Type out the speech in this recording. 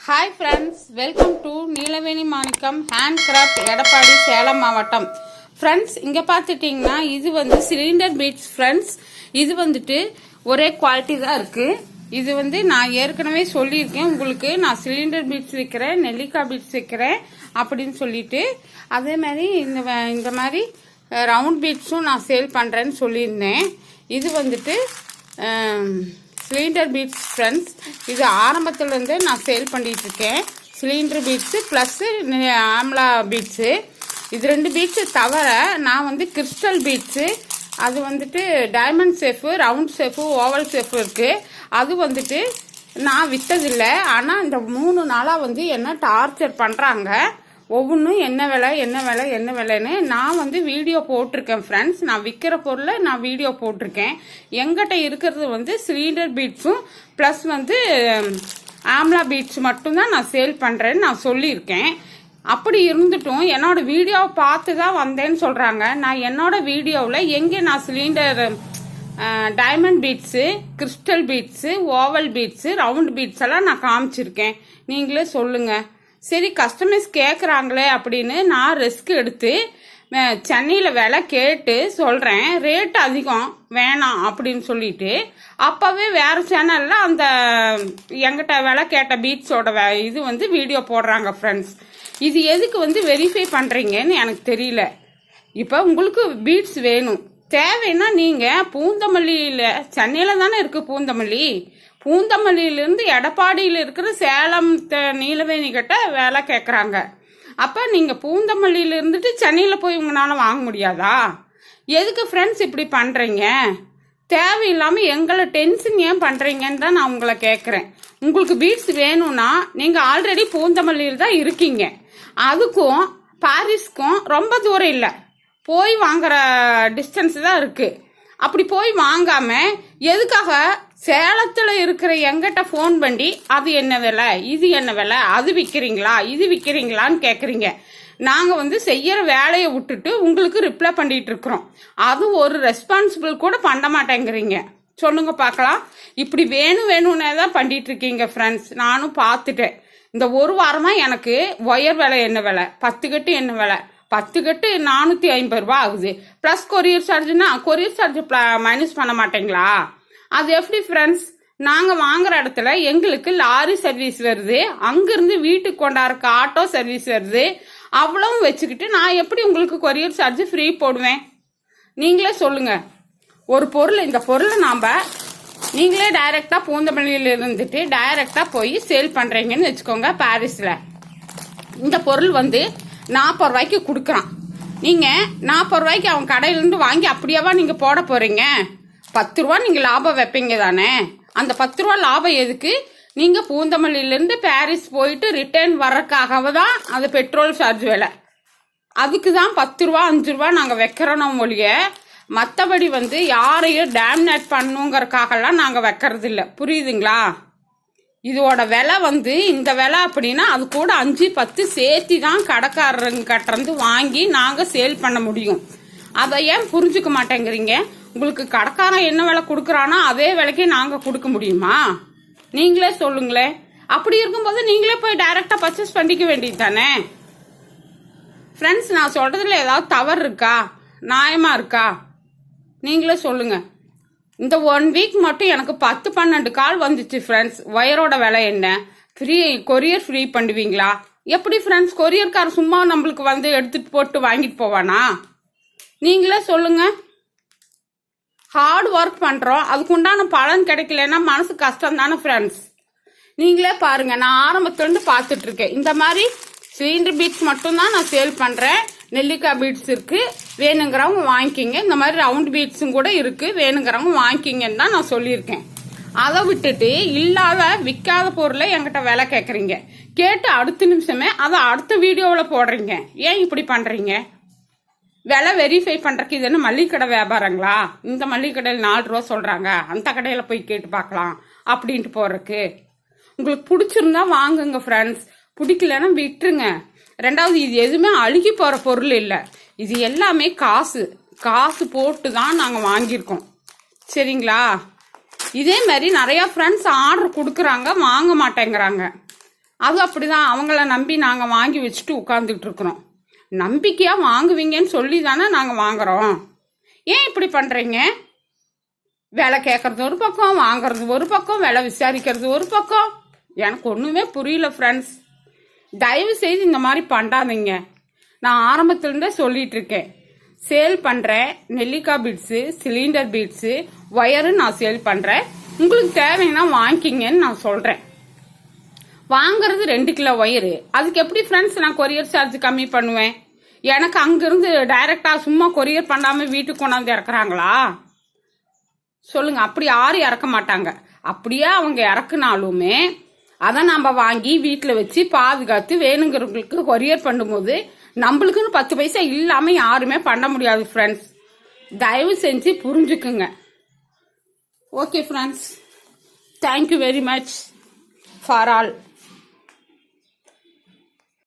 Hi friends, welcome to Neelaveni Manickam handcraft, Edappadi, Salem மாவட்டம். Friends, இங்கே பார்த்துட்டிங்கன்னா இது வந்து சிலிண்டர் பீட்ஸ் ஃப்ரெண்ட்ஸ். இது வந்துட்டு ஒரே குவாலிட்டி தான் இருக்குது. இது வந்து நான் ஏற்கனவே சொல்லியிருக்கேன் உங்களுக்கு, நான் சிலிண்டர் பீட்ஸ் விற்கிறேன், நெல்லிக்காய் பீட்ஸ் விற்கிறேன் அப்படின்னு சொல்லிட்டு. அதே மாதிரி இந்த மாதிரி ரவுண்ட் பீட்ஸும் நான் சேல் பண்ணுறேன்னு சொல்லியிருந்தேன். இது வந்துட்டு சிலிண்டர் பீட்ஸ் ஃப்ரெண்ட்ஸ். இது ஆரம்பத்துலேருந்து நான் சேல் பண்ணிகிட்ருக்கேன். Cylinder beads plus amla beads. இது 2 பீட்ஸு தவிர நான் வந்து கிறிஸ்டல் பீட்ஸு, அது வந்துட்டு diamond shape, round shape, oval shape இருக்குது. அது வந்துட்டு நான் விற்றதில்லை. ஆனால் இந்த 3 நாளாக வந்து என்ன டார்ச்சர் பண்ணுறாங்க. ஒவ்வொன்றும் என்ன விலைன்னு நான் வந்து வீடியோ போட்டிருக்கேன் ஃப்ரெண்ட்ஸ். நான் விற்கிற பொருளை நான் வீடியோ போட்டிருக்கேன். எங்கிட்ட இருக்கிறது வந்து சிலிண்டர் பீட்ஸும் ப்ளஸ் வந்து ஆம்லா பீட்ஸ் மட்டும்தான் நான் சேல் பண்ணுறேன்னு நான் சொல்லியிருக்கேன். அப்படி இருந்துட்டும் என்னோட வீடியோவை பார்த்து தான் வந்தேன்னு சொல்கிறாங்க. நான் என்னோட வீடியோவில் எங்கே நான் cylinder diamond beads, crystal beads, oval beads, round beads எல்லாம் நான் காமிச்சிருக்கேன். நீங்களே சொல்லுங்கள். சரி, கஸ்டமர்ஸ் கேட்குறாங்களே அப்படின்னு நான் ரிஸ்க் எடுத்து சென்னையில் விலை கேட்டு சொல்கிறேன். ரேட் அதிகம் வேணாம் அப்படின்னு சொல்லிட்டு அப்போவே வேறு சேனலில் அந்த எங்கிட்ட விலை கேட்ட பீட்ஸோட இது வந்து வீடியோ போடுறாங்க ஃப்ரெண்ட்ஸ். இது எதுக்கு வந்து வெரிஃபை பண்ணுறீங்கன்னு எனக்கு தெரியல. இப்போ உங்களுக்கு பீட்ஸ் வேணும் தேவைன்னா நீங்கள் பூந்தமல்லியில், சென்னையில் தானே இருக்குது பூந்தமல்லியிலேருந்து எடப்பாடியில் இருக்கிற சேலம் நீலவேணி கிட்ட வேலை கேட்குறாங்க. அப்போ நீங்கள் பூந்தமல்லியில் இருந்துட்டு சென்னையில் போய் உங்களால் வாங்க முடியாதா? எதுக்கு ஃப்ரெண்ட்ஸ் இப்படி பண்ணுறீங்க? தேவையில்லாமல் எங்களை டென்ஷன் ஏன் பண்ணுறீங்கன்னு தான் நான் உங்களை கேட்குறேன். உங்களுக்கு பீட்ஸ் வேணும்னா நீங்கள் ஆல்ரெடி பூந்தமல்லியில் தான் இருக்கீங்க. அதுக்கும் பாரிஸ்க்கும் ரொம்ப தூரம் இல்லை, போய் வாங்குற டிஸ்டன்ஸ் தான் இருக்குது. அப்படி போய் வாங்காமல் எதுக்காக சேலத்தில் இருக்கிற எங்கிட்ட ஃபோன் பண்ணி அது என்ன விலை, இது என்ன விலை, அது விற்கிறீங்களா, இது விற்கிறீங்களான்னு கேட்குறீங்க. நாங்கள் வந்து செய்கிற வேலையை விட்டுட்டு உங்களுக்கு ரிப்ளை பண்ணிட்டு இருக்கிறோம். அது ஒரு ரெஸ்பான்சிபிள் கூட பண்ண மாட்டேங்கிறீங்க. சொல்லுங்க பார்க்கலாம். இப்படி வேணும்னே தான் பண்ணிட்டு இருக்கீங்க ஃப்ரெண்ட்ஸ். நானும் பார்த்துட்டேன். இந்த ஒரு வாரமாக எனக்கு ஒயர் விலை என்ன விலை, 10 கட்டு என்ன விலை, 10 கட்டு 450 ரூபா ஆகுது. ப்ளஸ் கொரியர் சார்ஜுன்னா கொரியர் சார்ஜ் மைனஸ் பண்ண மாட்டேங்களா? அது எப்படி ஃப்ரெண்ட்ஸ்? நாங்கள் வாங்குற இடத்துல எங்களுக்கு லாரி சர்வீஸ் வருது, அங்கிருந்து வீட்டுக்கு கொண்டாடுறக்கு ஆட்டோ சர்வீஸ் வருது. அவ்வளவும் வச்சுக்கிட்டு நான் எப்படி உங்களுக்கு கொரியர் சார்ஜ் ஃப்ரீ போடுவேன்? நீங்களே சொல்லுங்க. ஒரு பொருள், இந்த பொருளை நீங்களே டைரெக்டாக பூந்தமல்லியில் இருந்துட்டு டைரெக்டாக போய் சேல் பண்ணுறீங்கன்னு வச்சுக்கோங்க. பாரிஸில் இந்த பொருள் வந்து 40 ரூபாய்க்கு கொடுக்குறான். நீங்கள் 40 ரூபாய்க்கு அவன் கடையிலேருந்து வாங்கி அப்படியேவா நீங்கள் போட போகிறீங்க? 10 ரூபா நீங்கள் லாபம் வைப்பீங்க தானே. அந்த 10 ரூபா லாபம் எதுக்கு? நீங்கள் பூந்தமல்லியிலேருந்து பாரிஸ் போயிட்டு ரிட்டர்ன் வர்றதுக்காக தான் அது பெட்ரோல் சார்ஜ் விலை. அதுக்கு தான் 10 ரூபா 5 ரூபா நாங்கள் வைக்கிறோம் மொழிய. மற்றபடி வந்து யாரையும் டேம்னேட் பண்ணுங்கிறதுக்காகலாம் நாங்கள் வைக்கிறது இல்லை. புரியுதுங்களா? இதோட விலை வந்து இந்த விலை அப்படின்னா அது கூட 5-10 சேர்த்தி தான் கடைக்காரங்கிட்ட வாங்கி நாங்கள் சேல் பண்ண முடியும். அதை ஏன் புரிஞ்சுக்க மாட்டேங்கிறீங்க? உங்களுக்கு கடைக்காரன் என்ன விலை கொடுக்குறானோ அதே விலைக்கே நாங்கள் கொடுக்க முடியுமா? நீங்களே சொல்லுங்களேன். அப்படி இருக்கும்போது நீங்களே போய் டைரெக்டாக பர்ச்சேஸ் பண்ணிக்க வேண்டியது தானே ஃப்ரெண்ட்ஸ். நான் சொல்கிறதுல ஏதாவது தவறு இருக்கா, நியாயமாக இருக்கா? நீங்களே சொல்லுங்கள். இந்த 1 வீக் மட்டும் எனக்கு 10-12 கால் வந்துச்சு ஃப்ரெண்ட்ஸ். ஒயரோட விலை என்ன, ஃப்ரீ கொரியர் ஃப்ரீ பண்ணுவீங்களா? எப்படி ஃப்ரெண்ட்ஸ்? கொரியர்கார் சும்மா நம்மளுக்கு வந்து எடுத்துகிட்டு போட்டு வாங்கிட்டு போவானா? நீங்களே சொல்லுங்கள். ஹார்ட் ஒர்க் பண்ணுறோம், அதுக்குண்டான பலன் கிடைக்கலன்னா மனசு கஷ்டம் தானே ஃப்ரெண்ட்ஸ். நீங்களே பாருங்கள். நான் ஆரம்பத்துலேருந்து பார்த்துட்ருக்கேன். இந்த மாதிரி சிலிண்டர் பீட்ஸ் மட்டும்தான் நான் சேல் பண்ணுறேன். நெல்லிக்காய் பீட்ஸ் இருக்குது, வேணுங்கிறவங்க வாங்கிக்கிங்க. இந்த மாதிரி ரவுண்ட் பீட்ஸும் கூட இருக்குது, வேணுங்கிறவங்க வாங்கிக்கிங்கன்னு தான் நான் சொல்லியிருக்கேன். அதை விட்டுட்டு இல்லாத விற்காத பொருளை என்கிட்ட விலை கேட்குறீங்க. கேட்டு அடுத்த நிமிஷமே அதை அடுத்த வீடியோவில் போடுறீங்க. ஏன் இப்படி பண்ணுறீங்க? விலை வெரிஃபை பண்ணுறக்கு இது என்ன மளிகை கடை வியாபாரங்களா? இந்த மளிகை கடையில் 4 ரூபா சொல்கிறாங்க, அந்த கடையில் போய் கேட்டு பார்க்கலாம் அப்படின்ட்டு போகிறதுக்கு. உங்களுக்கு பிடிச்சிருந்தா வாங்குங்க ஃப்ரெண்ட்ஸ், பிடிக்கலன்னா விட்டுருங்க. ரெண்டாவது, இது எதுவுமே அழுகி போகிற பொருள் இல்லை. இது எல்லாமே காசு போட்டு தான் நாங்கள் வாங்கியிருக்கோம். சரிங்களா? இதே மாதிரி நிறையா ஃப்ரெண்ட்ஸ் ஆர்டர் கொடுக்குறாங்க, வாங்க மாட்டேங்கிறாங்க. அது அப்படிதான், அவங்கள நம்பி நாங்கள் வாங்கி வச்சுட்டு உட்காந்துட்டு இருக்கிறோம். நம்பிக்கையாக வாங்குவீங்கன்னு சொல்லி தானே நாங்கள் வாங்குறோம். ஏன் இப்படி பண்ணுறீங்க? விலை கேட்கறது ஒரு பக்கம், வாங்குறது ஒரு பக்கம், விலை விசாரிக்கிறது ஒரு பக்கம். எனக்கு ஒன்றுமே புரியல ஃப்ரெண்ட்ஸ். தயவு செய்து இந்த மாதிரி பண்ணாதீங்க. நான் ஆரம்பத்துலேருந்தே சொல்லிட்டு இருக்கேன், சேல் பண்ணுறேன். நெல்லிக்காய் பீட்ஸு, சிலிண்டர் பீட்ஸு, ஒயரு நான் சேல் பண்ணுறேன். உங்களுக்கு தேவைன்னா வாங்கிக்கிங்கன்னு நான் சொல்கிறேன். வாங்குறது 2 கிலோ ஒயரு, அதுக்கு எப்படி ஃப்ரெண்ட்ஸ் நான் கொரியர் சார்ஜ் கம்மி பண்ணுவேன்? எனக்கு அங்கேருந்து டைரெக்டாக சும்மா கொரியர் பண்ணாமல் வீட்டுக்கு கொண்டாந்து இறக்குறாங்களா? சொல்லுங்க. அப்படி யாரும் இறக்க மாட்டாங்க. அப்படியே அவங்க இறக்குனாலுமே அதை நம்ம வாங்கி வீட்டில் வச்சு பாதுகாத்து வேணுங்கிறவங்களுக்கு கொரியர் பண்ணும்போது நம்மளுக்குன்னு 10 பைசா இல்லாமல் யாருமே பண்ண முடியாது ஃப்ரெண்ட்ஸ். தயவு செஞ்சு புரிஞ்சுக்குங்க. Okay friends, thank you very much for all.